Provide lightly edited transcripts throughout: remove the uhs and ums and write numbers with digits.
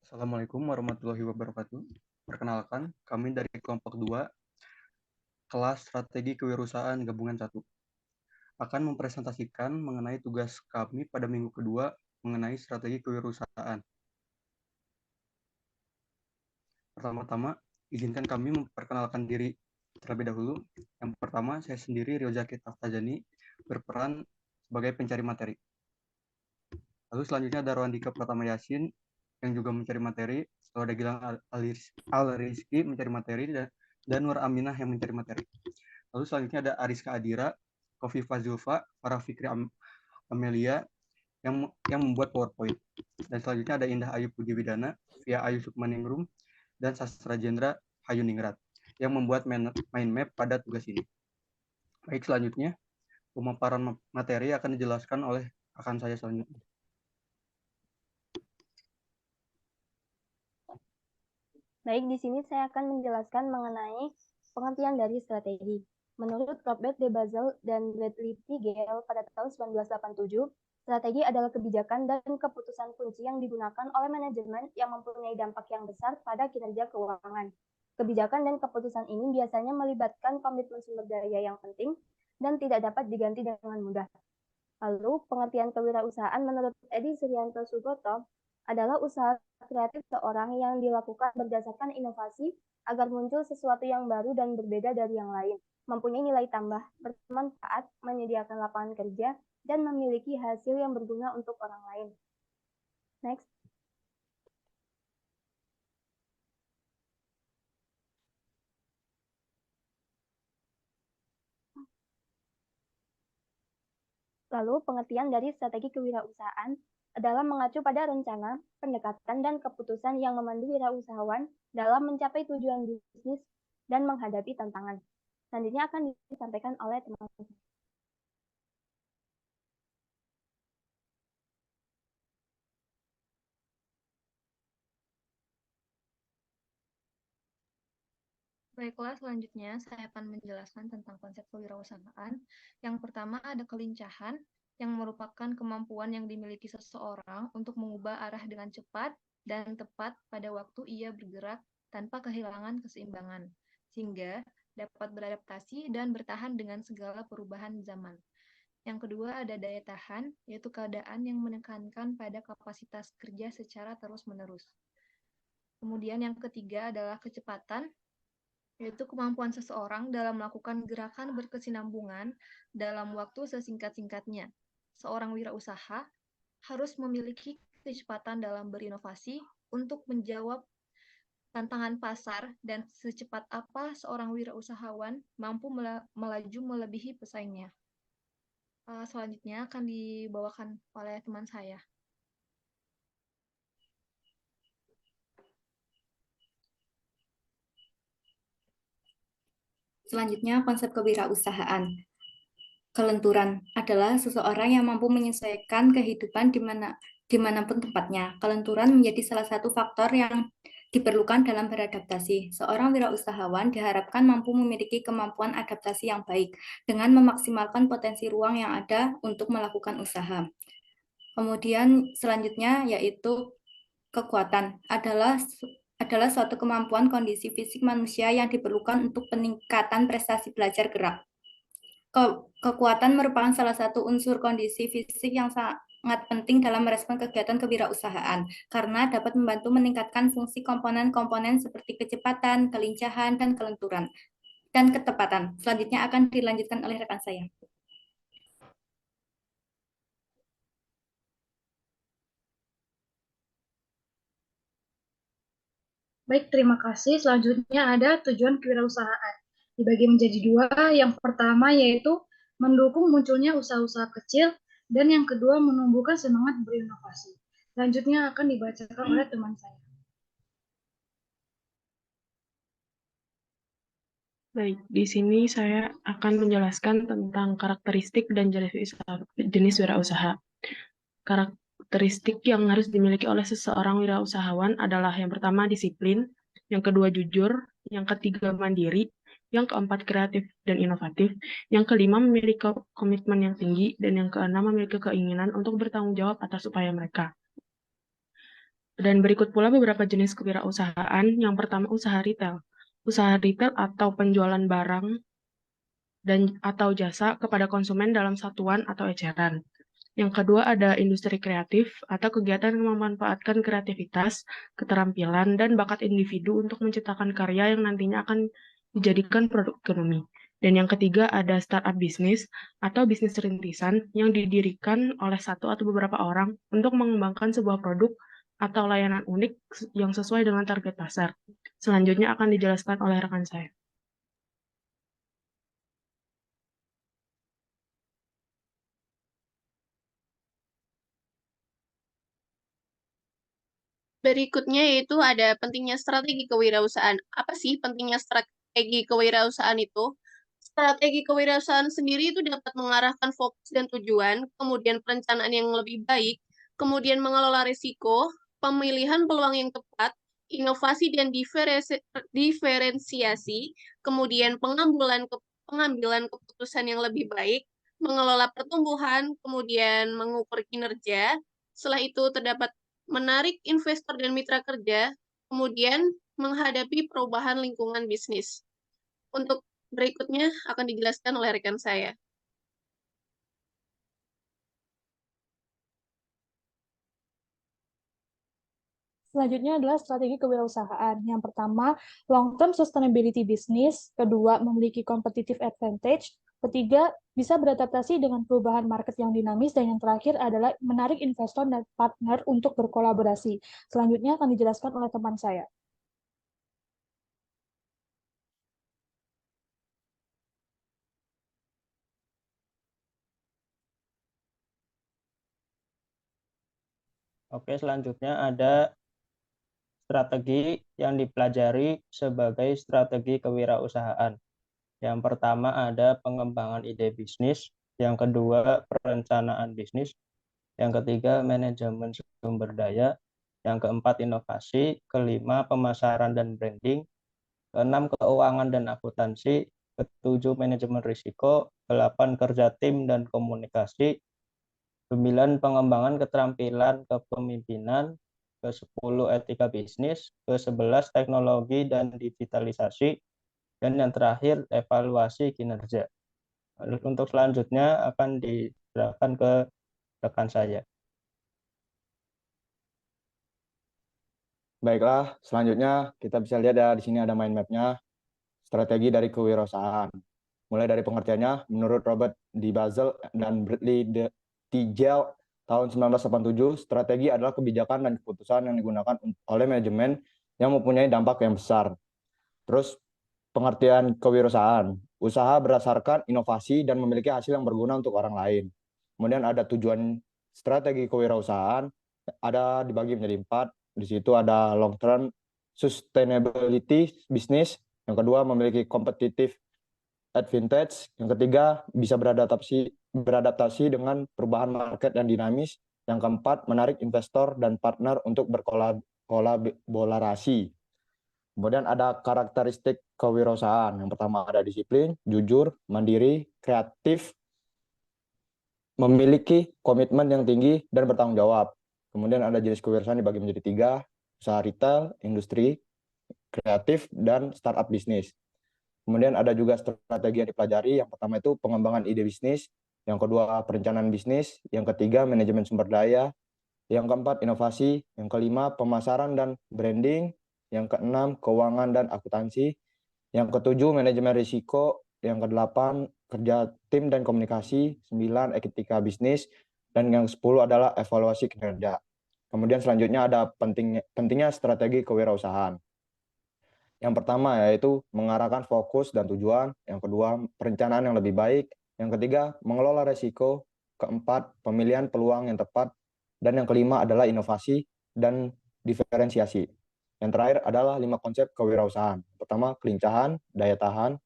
Assalamualaikum warahmatullahi wabarakatuh. Perkenalkan, kami dari kelompok 2, kelas Strategi Kewirausahaan Gabungan 1, akan mempresentasikan mengenai tugas kami pada minggu kedua mengenai strategi kewirausahaan. Pertama-tama, izinkan kami memperkenalkan diri terlebih dahulu. Yang pertama, saya sendiri Rio Zaki Taftajani, berperan sebagai pencari materi. Lalu selanjutnya ada Rwandika Pratama Yasin, yang juga mencari materi. Lalu ada Gilang Al-Rizki mencari materi, dan Nur Aminah yang mencari materi. Lalu selanjutnya ada Ariska Adira, Kofifa Zulfa, Farah Fikri Amelia yang membuat PowerPoint. Dan selanjutnya ada Indah Ayu Pujiwidana, Via Ayu Sukmaningrum, dan Sastra Jendra Hayuningrat yang membuat mind map pada tugas ini. Baik, selanjutnya pemaparan materi akan dijelaskan oleh rekan saya selanjutnya. Baik, di sini saya akan menjelaskan mengenai pengertian dari strategi. Menurut Robert de Basel dan Bradley Tigel pada tahun 1987, strategi adalah kebijakan dan keputusan kunci yang digunakan oleh manajemen yang mempunyai dampak yang besar pada kinerja keuangan. Kebijakan dan keputusan ini biasanya melibatkan komitmen sumber daya yang penting dan tidak dapat diganti dengan mudah. Lalu, pengertian kewirausahaan menurut Edi Suryanto Sugoto adalah usaha kreatif seorang yang dilakukan berdasarkan inovasi agar muncul sesuatu yang baru dan berbeda dari yang lain, mempunyai nilai tambah, bermanfaat, menyediakan lapangan kerja, dan memiliki hasil yang berguna untuk orang lain. Next. Lalu, pengertian dari strategi kewirausahaan adalah mengacu pada rencana, pendekatan, dan keputusan yang memandu wirausahawan dalam mencapai tujuan bisnis dan menghadapi tantangan. Selanjutnya akan disampaikan oleh teman-teman. Baiklah, selanjutnya saya akan menjelaskan tentang konsep kewirausahaan. Yang pertama ada kelincahan, yang merupakan kemampuan yang dimiliki seseorang untuk mengubah arah dengan cepat dan tepat pada waktu ia bergerak tanpa kehilangan keseimbangan, sehingga dapat beradaptasi dan bertahan dengan segala perubahan zaman. Yang kedua ada daya tahan, yaitu keadaan yang menekankan pada kapasitas kerja secara terus-menerus. Kemudian yang ketiga adalah kecepatan, yaitu kemampuan seseorang dalam melakukan gerakan berkesinambungan dalam waktu sesingkat-singkatnya. Seorang wirausaha harus memiliki kecepatan dalam berinovasi untuk menjawab tantangan pasar dan secepat apa seorang wirausahawan mampu melaju melebihi pesaingnya. Selanjutnya akan dibawakan oleh teman saya. Selanjutnya, konsep kewirausahaan. Kelenturan adalah seseorang yang mampu menyesuaikan kehidupan dimanapun tempatnya. Kelenturan menjadi salah satu faktor yang diperlukan dalam beradaptasi. Seorang wirausahawan diharapkan mampu memiliki kemampuan adaptasi yang baik dengan memaksimalkan potensi ruang yang ada untuk melakukan usaha. Kemudian selanjutnya yaitu kekuatan adalah suatu kemampuan kondisi fisik manusia yang diperlukan untuk peningkatan prestasi belajar gerak. Kekuatan merupakan salah satu unsur kondisi fisik yang sangat penting dalam merespon kegiatan kewirausahaan karena dapat membantu meningkatkan fungsi komponen-komponen seperti kecepatan, kelincahan, dan kelenturan, dan ketepatan. Selanjutnya akan dilanjutkan oleh rekan saya. Baik, terima kasih. Selanjutnya ada tujuan kewirausahaan. Dibagi menjadi dua. Yang pertama yaitu mendukung munculnya usaha-usaha kecil, dan yang kedua menumbuhkan semangat berinovasi. Selanjutnya akan dibacakan oleh teman saya. Baik, di sini saya akan menjelaskan tentang karakteristik dan jenis wirausaha. Karakteristik yang harus dimiliki oleh seseorang wirausahawan adalah yang pertama disiplin, yang kedua jujur, yang ketiga mandiri, yang keempat kreatif dan inovatif, yang kelima memiliki komitmen yang tinggi, dan yang keenam memiliki keinginan untuk bertanggung jawab atas upaya mereka. Dan berikut pula beberapa jenis kewirausahaan. Yang pertama, usaha retail. Usaha retail atau penjualan barang dan atau jasa kepada konsumen dalam satuan atau eceran. Yang kedua ada industri kreatif atau kegiatan yang memanfaatkan kreativitas, keterampilan, dan bakat individu untuk menciptakan karya yang nantinya akan dijadikan produk ekonomi. Dan yang ketiga ada startup bisnis atau bisnis rintisan yang didirikan oleh satu atau beberapa orang untuk mengembangkan sebuah produk atau layanan unik yang sesuai dengan target pasar. Selanjutnya akan dijelaskan oleh rekan saya. Berikutnya yaitu ada pentingnya strategi kewirausahaan. Apa sih pentingnya strategi kewirausahaan itu? Strategi kewirausahaan sendiri itu dapat mengarahkan fokus dan tujuan, kemudian perencanaan yang lebih baik, kemudian mengelola risiko, pemilihan peluang yang tepat, inovasi dan diferensiasi, kemudian pengambilan keputusan yang lebih baik, mengelola pertumbuhan, kemudian mengukur kinerja. Setelah itu terdapat menarik investor dan mitra kerja, kemudian menghadapi perubahan lingkungan bisnis. Untuk berikutnya akan dijelaskan oleh rekan saya. Selanjutnya adalah strategi kewirausahaan. Yang pertama, long-term sustainability business. Kedua, memiliki competitive advantage. Ketiga, bisa beradaptasi dengan perubahan market yang dinamis. Dan yang terakhir adalah menarik investor dan partner untuk berkolaborasi. Selanjutnya akan dijelaskan oleh teman saya. Oke, selanjutnya ada strategi yang dipelajari sebagai strategi kewirausahaan. Yang pertama ada pengembangan ide bisnis, yang kedua perencanaan bisnis, yang ketiga manajemen sumber daya, yang keempat inovasi, kelima pemasaran dan branding, keenam keuangan dan akuntansi, ketujuh manajemen risiko, delapan kerja tim dan komunikasi, 9 pengembangan keterampilan kepemimpinan, ke-10 etika bisnis, ke-11 teknologi dan digitalisasi, dan yang terakhir evaluasi kinerja. Untuk selanjutnya akan diserahkan ke rekan saya. Baiklah, selanjutnya kita bisa lihat ya di sini ada mind map-nya strategi dari kewirausahaan. Mulai dari pengertiannya, menurut Robert D. Basel dan Bradley Tigel tahun 1987, strategi adalah kebijakan dan keputusan yang digunakan oleh manajemen yang mempunyai dampak yang besar. Terus pengertian kewirausahaan, usaha berdasarkan inovasi dan memiliki hasil yang berguna untuk orang lain. Kemudian ada tujuan strategi kewirausahaan, ada dibagi menjadi 4. Di situ ada long term sustainability business, yang kedua memiliki competitive advantage, yang ketiga bisa beradaptasi dengan perubahan market yang dinamis, yang keempat menarik investor dan partner untuk berkolaborasi. Kemudian ada karakteristik kewirausahaan. Yang pertama ada disiplin, jujur, mandiri, kreatif, memiliki komitmen yang tinggi dan bertanggung jawab. Kemudian ada jenis kewirausahaan dibagi menjadi 3, usaha retail, industri kreatif, dan startup bisnis. Kemudian ada juga strategi yang dipelajari. Yang pertama itu pengembangan ide bisnis, yang kedua perencanaan bisnis, yang ketiga manajemen sumber daya, yang keempat inovasi, yang kelima pemasaran dan branding, yang keenam keuangan dan akuntansi, yang ketujuh manajemen risiko, yang kedelapan kerja tim dan komunikasi, 9 etika bisnis, dan yang 10 adalah evaluasi kinerja. Kemudian selanjutnya ada pentingnya strategi kewirausahaan. Yang pertama yaitu mengarahkan fokus dan tujuan, yang kedua perencanaan yang lebih baik, yang ketiga mengelola resiko, keempat pemilihan peluang yang tepat, dan yang kelima adalah inovasi dan diferensiasi. Yang terakhir adalah 5 konsep kewirausahaan. Pertama, kelincahan, daya tahan,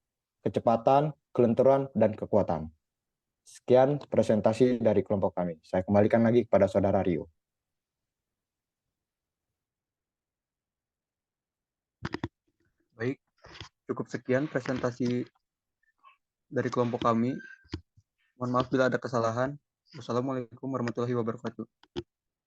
kecepatan, kelenturan, dan kekuatan. Sekian presentasi dari kelompok kami. Saya kembalikan lagi kepada Saudara Rio. Baik, cukup sekian presentasi dari kelompok kami. Mohon maaf bila ada kesalahan. Wassalamualaikum warahmatullahi wabarakatuh.